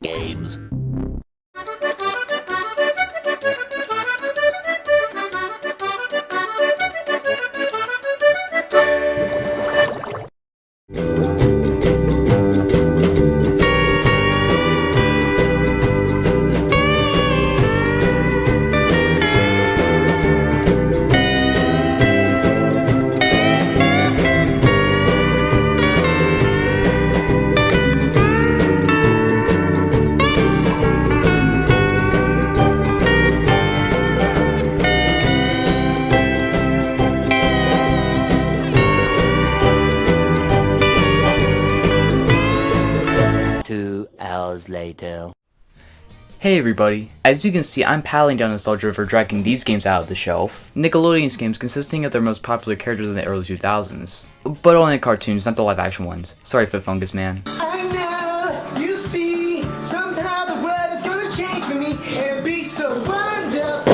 games. Hours later. Hey everybody, as you can see I'm paddling down nostalgia for dragging these games out of the shelf. Nickelodeon's games consisting of their most popular characters in the early 2000s. But only cartoons, not the live action ones. Sorry Foot Fungus man. I know, you see, somehow the weather's gonna change for me and be so wonderful.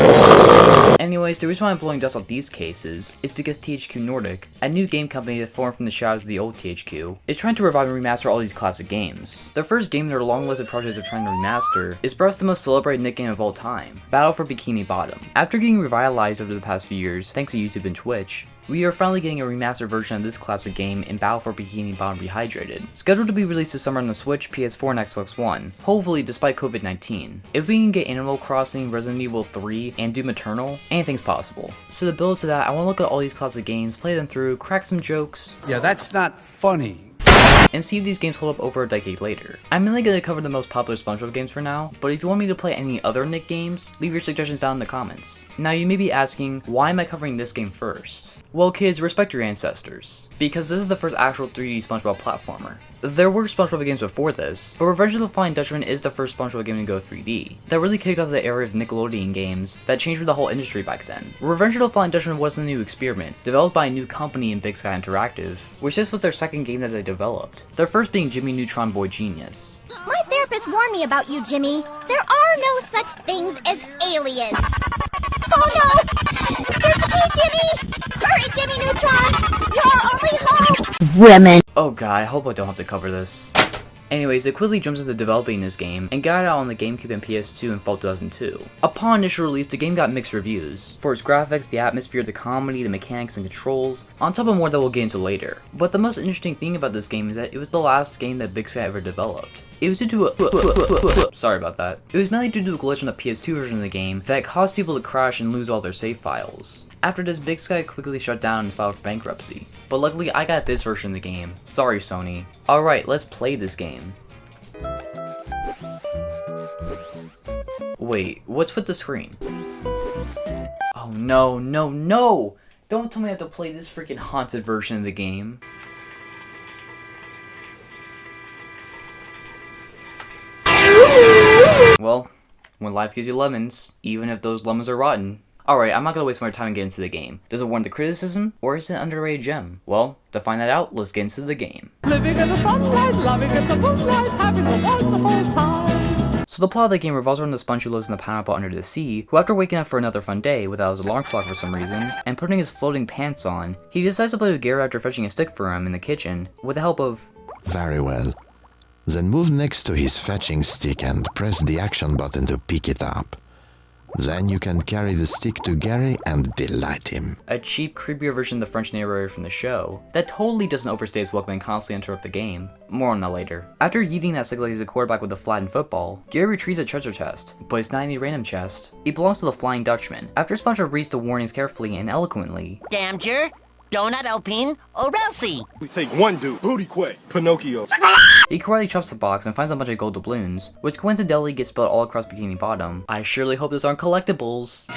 Anyways, the reason why I'm blowing dust off these cases is because THQ Nordic, a new game company that formed from the shadows of the old THQ, is trying to revive and remaster all these classic games. Their first game in their long list of projects they're trying to remaster is perhaps the most celebrated Nick game of all time, Battle for Bikini Bottom. After getting revitalized over the past few years, thanks to YouTube and Twitch, we are finally getting a remastered version of this classic game in Battle for Bikini Bottom Rehydrated, scheduled to be released this summer on the Switch, PS4, and Xbox One, hopefully despite COVID-19. If we can get Animal Crossing, Resident Evil 3, and Doom Eternal, anything's possible. So to build to that, I want to look at all these classic games, play them through, crack some jokes, Yeah, that's not funny. and see if these games hold up over a decade later. I'm mainly going to cover the most popular SpongeBob games for now, but if you want me to play any other Nick games, leave your suggestions down in the comments. Now you may be asking, why am I covering this game first? Well kids, respect your ancestors, because this is the first actual 3D SpongeBob platformer. There were SpongeBob games before this, but Revenge of the Flying Dutchman is the first SpongeBob game to go 3D. That really kicked off the era of Nickelodeon games that changed the whole industry back then. Revenge of the Flying Dutchman wasn't a new experiment, developed by a new company in Big Sky Interactive, which this was their second game that they developed. Their first being Jimmy Neutron Boy Genius. My therapist warned me about you, Jimmy. There are no such things as aliens. Oh no! There's a key, Jimmy! Hurry, Jimmy Neutron! You're our only hope! Women. Oh god, I hope I don't have to cover this. Anyways, it quickly jumps into developing this game and got it out on the GameCube and PS2 in fall 2002. Upon initial release, the game got mixed reviews for its graphics, the atmosphere, the comedy, the mechanics and controls, on top of more that we'll get into later. But the most interesting thing about this game is that it was the last game that Big Sky ever developed. It was due to a sorry about that. It was mainly due to a glitch on the PS2 version of the game that caused people to crash and lose all their save files. After this, Big Sky quickly shut down and filed for bankruptcy. But luckily, I got this version of the game. Sorry, Sony. Alright, let's play this game. Wait, what's with the screen? Oh no, no, no! Don't tell me I have to play this freaking haunted version of the game. Well, when life gives you lemons, even if those lemons are rotten. Alright, I'm not gonna waste more time and get into the game. Does it warrant the criticism, or is it an underrated gem? Well, to find that out, let's get into the game. Living in the sunlight, loving in the moonlight, having a wonderful time. So the plot of the game revolves around the sponge who lives in the pineapple under the sea, who after waking up for another fun day without his alarm clock for some reason, and putting his floating pants on, he decides to play with Gary after fetching a stick for him in the kitchen, with the help of... Very well. Then move next to his fetching stick and press the action button to pick it up. Then you can carry the stick to Gary and delight him. a cheap, creepier version of the French narrator from the show that totally doesn't overstay its welcome and constantly interrupt the game. More on that later. After yeeting that stick like he's a quarterback with a flattened football, Gary retrieves a treasure chest, but it's not any random chest. It belongs to the Flying Dutchman. After SpongeBob reads the warnings carefully and eloquently, Damger, Donut Alpine, or Elsie. We take one dude, Booty Quay, Pinocchio. he karate chops the box and finds a bunch of gold doubloons, which coincidentally get spelled all across Bikini Bottom. I surely hope those aren't collectibles.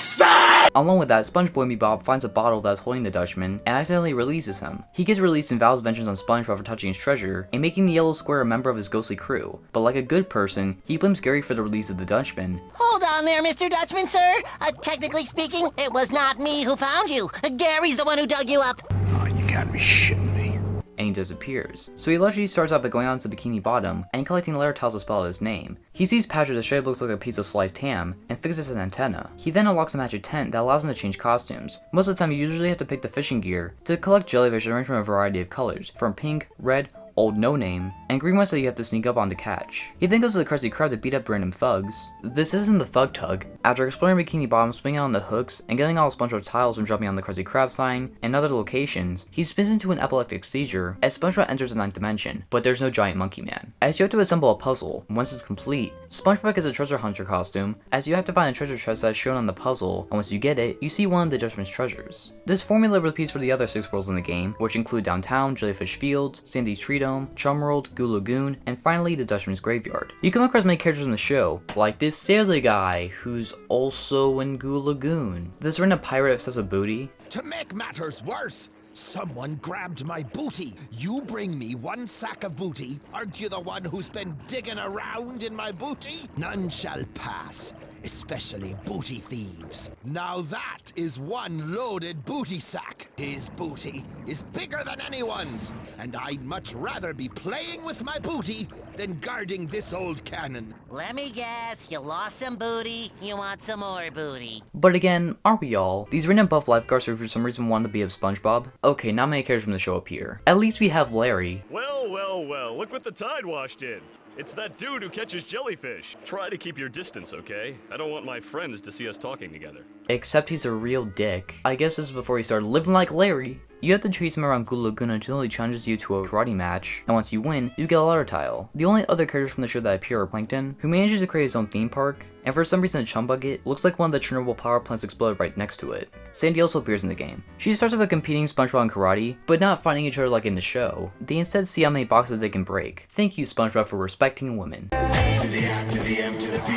Along with that, SpongeBoy and Bob finds a bottle that's holding the Dutchman and accidentally releases him. He gets released and vows vengeance on SpongeBob for touching his treasure and making the yellow square a member of his ghostly crew. But like a good person, he blames Gary for the release of the Dutchman. Hold on there, Mr. Dutchman, sir. Technically speaking, it was not me who found you. Gary's the one who dug you up. Oh, you gotta be shitting me. And he disappears. So he allegedly starts out by going on to Bikini Bottom and collecting letter tiles to spell out his name. He sees Patrick that straight looks like a piece of sliced ham and fixes an antenna. He then unlocks a magic tent that allows him to change costumes. Most of the time you usually have to pick the fishing gear to collect jellyfish arranged from a variety of colors, from pink, red, Old No Name, and green ones that you have to sneak up on to catch. He then goes to the Krusty Krab to beat up random thugs. This isn't the Thug Tug. After exploring Bikini Bottom, swinging on the hooks, and getting all SpongeBob tiles from jumping on the Krusty Krab sign, and other locations, he spins into an epileptic seizure as SpongeBob enters the 9th dimension, but there's no giant monkey man. As you have to assemble a puzzle, once it's complete, SpongeBob gets a treasure hunter costume, as you have to find a treasure chest that's shown on the puzzle, and once you get it, you see one of the Dutchman's treasures. This formula repeats for the other 6 worlds in the game, which include Downtown, Jellyfish Fields, Sandy's Tree Dome, Chum World, Goo Lagoon, and finally the Dutchman's Graveyard. You come across many characters in the show, like this sailor guy, who's also in Goo Lagoon. This random pirate obsessed with booty. To make matters worse, someone grabbed my booty. You bring me 1 sack of booty. Aren't you the one who's been digging around in my booty? None shall pass, especially booty thieves. Now that is 1 loaded booty sack. His booty is bigger than anyone's, and I'd much rather be playing with my booty than guarding this old cannon. Let me guess, you lost some booty, you want some more booty. But again, aren't we all? These random buff lifeguards who for some reason wanted to be of SpongeBob. Okay, not many characters from the show appear. At least we have Larry. Well, well, well, look what the tide washed in. It's that dude who catches jellyfish. Try to keep your distance, okay? I don't want my friends to see us talking together. Except he's a real dick. I guess this is before he started living like Larry. You have to chase him around Goo Lagoon until he challenges you to a karate match, and once you win, you get a ladder tile. The only other characters from the show that appear are Plankton, who manages to create his own theme park, and for some reason a chum bucket looks like one of the Chernobyl power plants exploded right next to it. Sandy also appears in the game. She starts off with competing SpongeBob in karate, but not fighting each other like in the show. They instead see how many boxes they can break. Thank you, SpongeBob, for respecting women.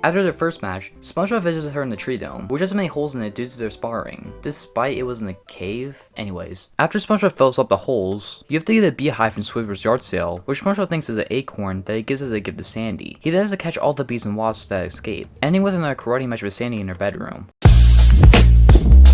After their first match, SpongeBob visits her in the tree dome, which has many holes in it due to their sparring, despite it was in a cave. Anyways, after SpongeBob fills up the holes, you have to get a beehive from Squidward's yard sale, which SpongeBob thinks is an acorn that he gives as a gift to Sandy. He then has to catch all the bees and wasps that escape, ending with another karate match with Sandy in her bedroom.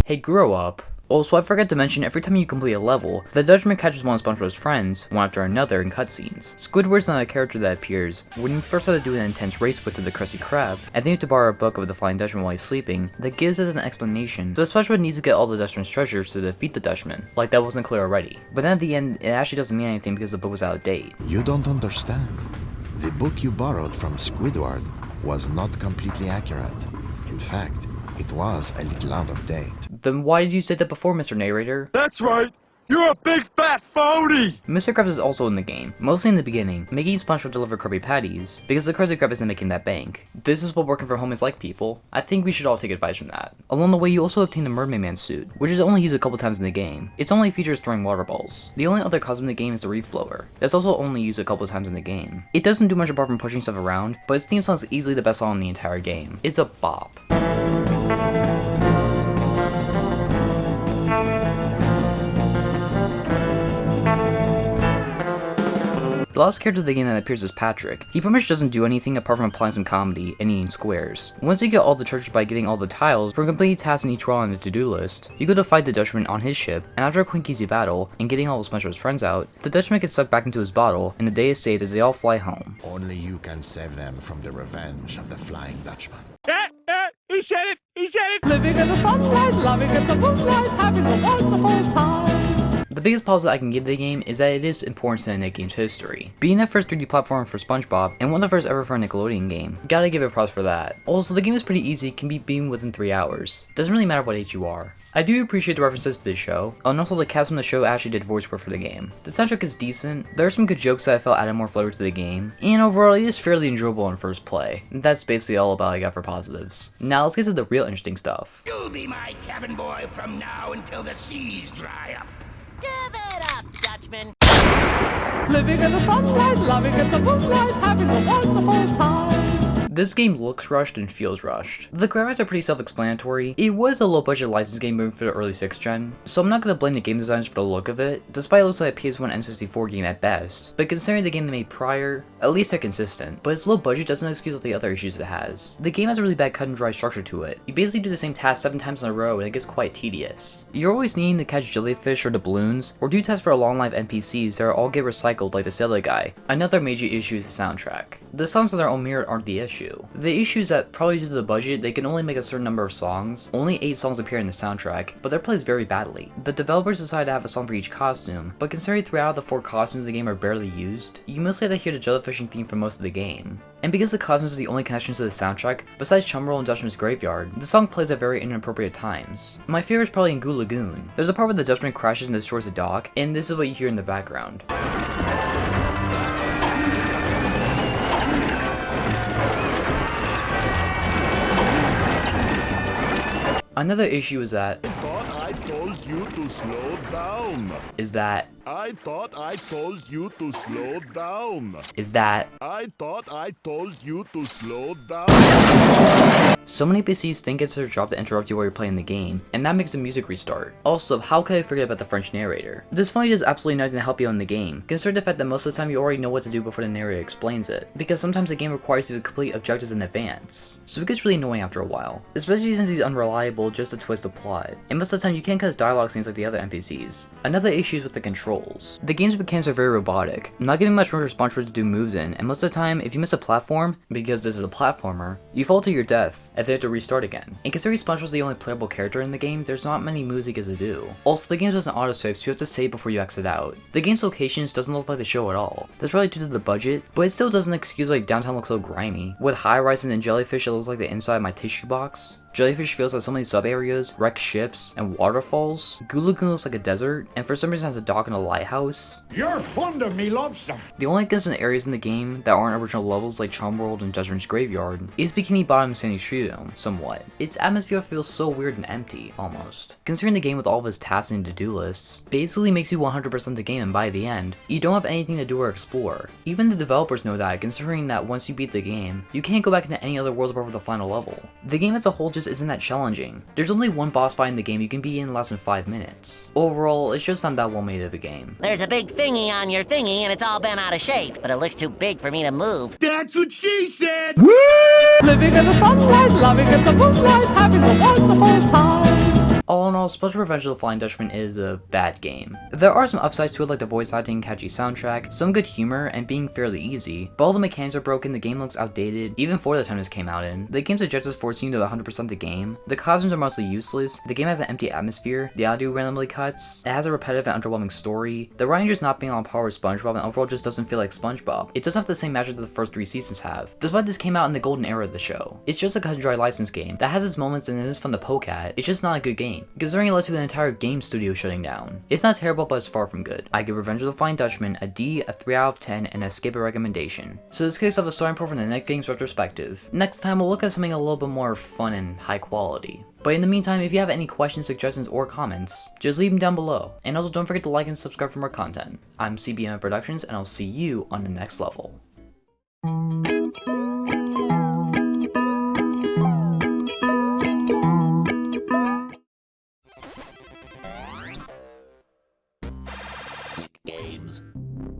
Hey, grow up. Also, I forgot to mention, every time you complete a level, the Dutchman catches one of SpongeBob's friends, one after another in cutscenes. Squidward's not a character that appears. When you first have to do an intense race with the Krusty Krab, and then you have to borrow a book of the Flying Dutchman while he's sleeping, that gives us an explanation, so SpongeBob needs to get all the Dutchman's treasures to defeat the Dutchman, like that wasn't clear already. But then at the end, it actually doesn't mean anything because the book was out of date. You don't understand. The book you borrowed from Squidward was not completely accurate. In fact, it was a little out of date. Then why did you say that before, Mr. Narrator? That's right. You're a big fat phony! Mr. Krabs is also in the game, mostly in the beginning, making SpongeBob deliver Krabby Patties, because the Krusty Krab isn't making that bank. This is what working from home is like, people. I think we should all take advice from that. Along the way, you also obtain the Mermaid Man suit, which is only used a couple times in the game. It's only features throwing water balls. The only other costume in the game is the Reef Blower. That's also only used a couple times in the game. It doesn't do much apart from pushing stuff around, but its theme song is easily the best song in the entire game. It's a bop. The last character of the game that appears is Patrick. He pretty much doesn't do anything apart from applying some comedy and eating squares. Once you get all the treasures by getting all the tiles from completing tasks in each row on the to-do list, you go to fight the Dutchman on his ship, and after a quick easy battle and getting all of SpongeBob's friends out, the Dutchman gets sucked back into his bottle, and the day is saved as they all fly home. Only you can save them from the revenge of the Flying Dutchman. He said it! He said it! Living in the sunlight, loving in the moonlight, having a wonderful time. The biggest positive I can give the game is that it is important to the game's history. Being the first 3D platform for SpongeBob, and one of the first ever for a Nickelodeon game, gotta give it props for that. Also, the game is pretty easy, can be beaten within 3 hours. Doesn't really matter what age you are. I do appreciate the references to the show, and also the cast from the show actually did voice work for the game. The soundtrack is decent, there are some good jokes that I felt added more flavor to the game, and overall it is fairly enjoyable on first play. That's basically all about I got for positives. Now let's get to the real interesting stuff. You'll be my cabin boy from now until the seas dry up. Give it up, Dutchman. Living in the sunlight, loving in the moonlight, having a wonderful time. This game looks rushed and feels rushed. The graphics are pretty self-explanatory. It was a low-budget licensed game moving for the early 6th gen, so I'm not going to blame the game designers for the look of it, despite it looks like a PS1 N64 game at best. But considering the game they made prior, at least they're consistent. But its low budget doesn't excuse all the other issues it has. The game has a really bad cut and dry structure to it. You basically do the same task 7 times in a row and it gets quite tedious. You're always needing to catch jellyfish or doubloons, or do tasks for long life NPCs that all get recycled like the sailor guy. Another major issue is the soundtrack. The songs on their own merit aren't the issue. issue. The issue is that probably due to the budget, they can only make a certain number of songs. Only 8 songs appear in the soundtrack, but they're placed very badly. The developers decided to have a song for each costume, but considering 3 out of the 4 costumes in the game are barely used, you mostly have to hear the jellyfishing theme for most of the game. And because the costumes are the only connections to the soundtrack, besides Chumroll and Dutchman's Graveyard, the song plays at very inappropriate times. My favorite is probably in Goo Lagoon. There's a part where the Dutchman crashes and destroys a dock, and this is what you hear in the background. Another issue is that I thought I told you to slow down. I thought I told you to slow down. I thought I told you to slow down. So many PCs think it's their job to interrupt you while you're playing the game, and that makes the music restart. Also, how could I forget about the French narrator? This funny does absolutely nothing to help you in the game, considering the fact that most of the time you already know what to do before the narrator explains it, because sometimes the game requires you to complete objectives in advance, so it gets really annoying after a while, especially since he's unreliable just to twist the plot, and most of the time you can't cut his dialogue scenes like the other NPCs. Another issue is with the controls. The game's mechanics are very robotic, not giving much room for SpongeBob to do moves in, and most of the time, if you miss a platform, because this is a platformer, you fall to your death, and then have to restart again. And considering SpongeBob's the only playable character in the game, there's not many moves he gets to do. Also, the game doesn't autosave, so you have to save before you exit out. The game's locations doesn't look like the show at all. That's probably due to the budget, but it still doesn't excuse why downtown looks so grimy. With high-rises and jellyfish, it looks like the inside of my tissue box. Jellyfish feels like so many sub-areas, wrecked ships, and waterfalls. Goo Lagoon looks like a desert, and for some reason has a dock and a lighthouse. You're fond of me, lobster. The only consistent areas in the game that aren't original levels like Charm World and Dutchman's Graveyard is Bikini Bottom and Sandy Shredome, somewhat. Its atmosphere feels so weird and empty, almost. Considering the game with all of its tasks and to-do lists, basically makes you 100% the game, and by the end, you don't have anything to do or explore. Even the developers know that, considering that once you beat the game, you can't go back into any other worlds above the final level. The game as a whole just isn't that challenging. There's only one boss fight in the game you can be in less than 5 minutes. Overall, it's just not that well made of a game. There's a big thingy on your thingy and it's all bent out of shape, but it looks too big for me to move. That's what she said! Living in the sunlight, loving in the moonlight, having a wonderful time. All in all, SpongeBob Revenge of the Flying Dutchman is a bad game. There are some upsides to it like the voice acting, catchy soundtrack, some good humor, and being fairly easy, but all the mechanics are broken, the game looks outdated, even for the time this came out in. The game's objectives force you to 100% the game, the costumes are mostly useless, the game has an empty atmosphere, the audio randomly cuts, it has a repetitive and underwhelming story, the writing just not being on par with SpongeBob and overall just doesn't feel like SpongeBob. It doesn't have the same magic that the first 3 seasons have, despite this came out in the golden era of the show. It's just a cut and dry license game that has its moments and it is fun to poke at, it's just not a good game, considering it led to an entire game studio shutting down. It's not terrible, but it's far from good. I give Revenge of the Flying Dutchman a D, a 3 out of 10, and a skip a recommendation. So this case of a starting point for the next game's retrospective. Next time we'll look at something a little bit more fun and high quality. But in the meantime, if you have any questions, suggestions, or comments, just leave them down below. And also don't forget to like and subscribe for more content. I'm CBMF Productions, and I'll see you on the next level.